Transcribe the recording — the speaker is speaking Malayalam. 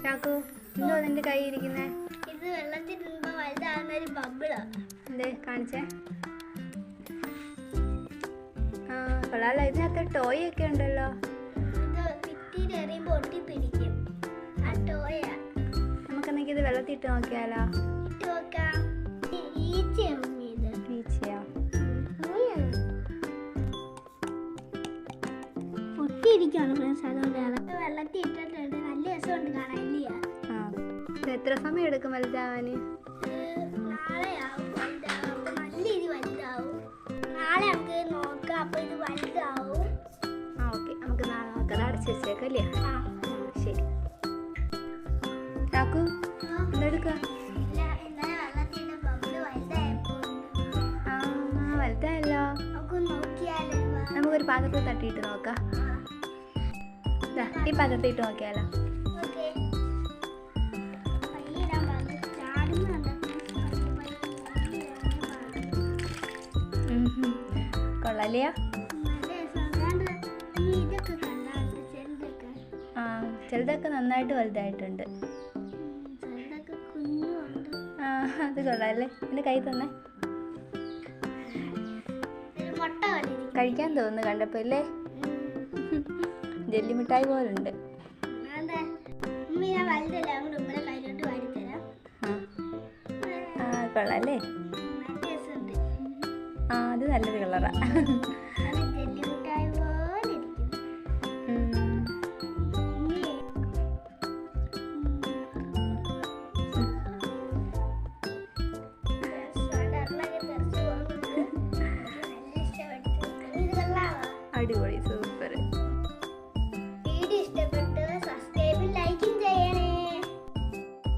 ചാക്കു എന്തോ നിന്റെ കൈ ഇരിക്കുന്നേ? ഇത് വെള്ളത്തിൽ ഇടുമ്പോ വലുതാകുന്ന ഒരു ബബിളാ. എന്തേ കാണിച്ചേ? ആ കൊള്ളാലോ, ഇതിനകത്ത് ടോയ് ഒക്കെ ഉണ്ടല്ലോ. ഇത് ഭിത്തിയിൽ എറിയുമ്പോ ഒട്ടിപ്പിടിക്കും. ആ ടോയാ. നമുക്കെന്നെങ്കിൽ ഇത് വെള്ളത്തിൽ ഇട്ട് നോക്കിയാലോ? ഇട്ട് നോക്കാം. ഈച്ചയാണ് ഇത്. ഈച്ചയാ? ഒട്ടിയിരിക്കുകയാണ് ഫ്രണ്ട്സ്. അതുകൊണ്ട് വെള്ളത്തിൽ ഇട്ടിട്ടുണ്ട്. നല്ല രസമുണ്ട് കാണാൻ. ഇല്ലയാ? ആ ഇത് എത്ര സമയം എടുക്കും വലുതാവാന്? നാളെയാവും വലുതാവും. അപ്പൊ നല്ല ഇത് വലുതാവും. നാളെ നമുക്ക് നോക്കാം. അപ്പൊ ഇത് വലുതാവും. ആ ഓക്കെ, നമുക്ക് നാളെ നോക്കാം. അടച്ച് വെച്ചേക്കാം അല്ലേ? ആ ശരി. ചാക്കു എന്തെടുക്കുക? ഇന്നലെ വെള്ളത്തിൽ ബബിള് വലുതായപ്പോ വലുതായല്ലോ. നമുക്ക് നോക്കിയാലോ? നമുക്കൊരു പാത്രത്തിൽ തട്ടിയിട്ട് നോക്കാം. ഈ പാത്രത്തിൽ ഇട്ട് നോക്കിയാലോ? ഓക്കെ. പയ്യിടാൻ പറഞ്ഞു. ചാടുന്നുണ്ട്. കൊള്ളാലിയാ? നല്ല രസമുണ്ട്. ഇനി ഇതൊക്കെ കണ്ടാണ്ട് ചെറുതൊക്കെ. ആ ചിലതൊക്കെ നന്നായിട്ട് വലുതായിട്ടുണ്ട്. ചെറുതൊക്കെ കുഞ്ഞുണ്ട്. ആ അത് കൊള്ളാല്ലേ. എൻ്റെ കൈ തന്നെ ഒരു മുട്ട പോലെ കഴിക്കാൻ തോന്നുന്നു കണ്ടപ്പോൾ അല്ലേ? ജെല്ലി മിഠായി പോലുണ്ട്. ഞാൻ വലുതല്ല. അങ്ങോട്ട് ഉമ്മയുടെ കയ്യിലോട്ട് വാടിത്തരാം. ആ കൊള്ളാല്ലേ? നല്ല രസമുണ്ട്. ആ അത് നല്ലൊരു കളറാ.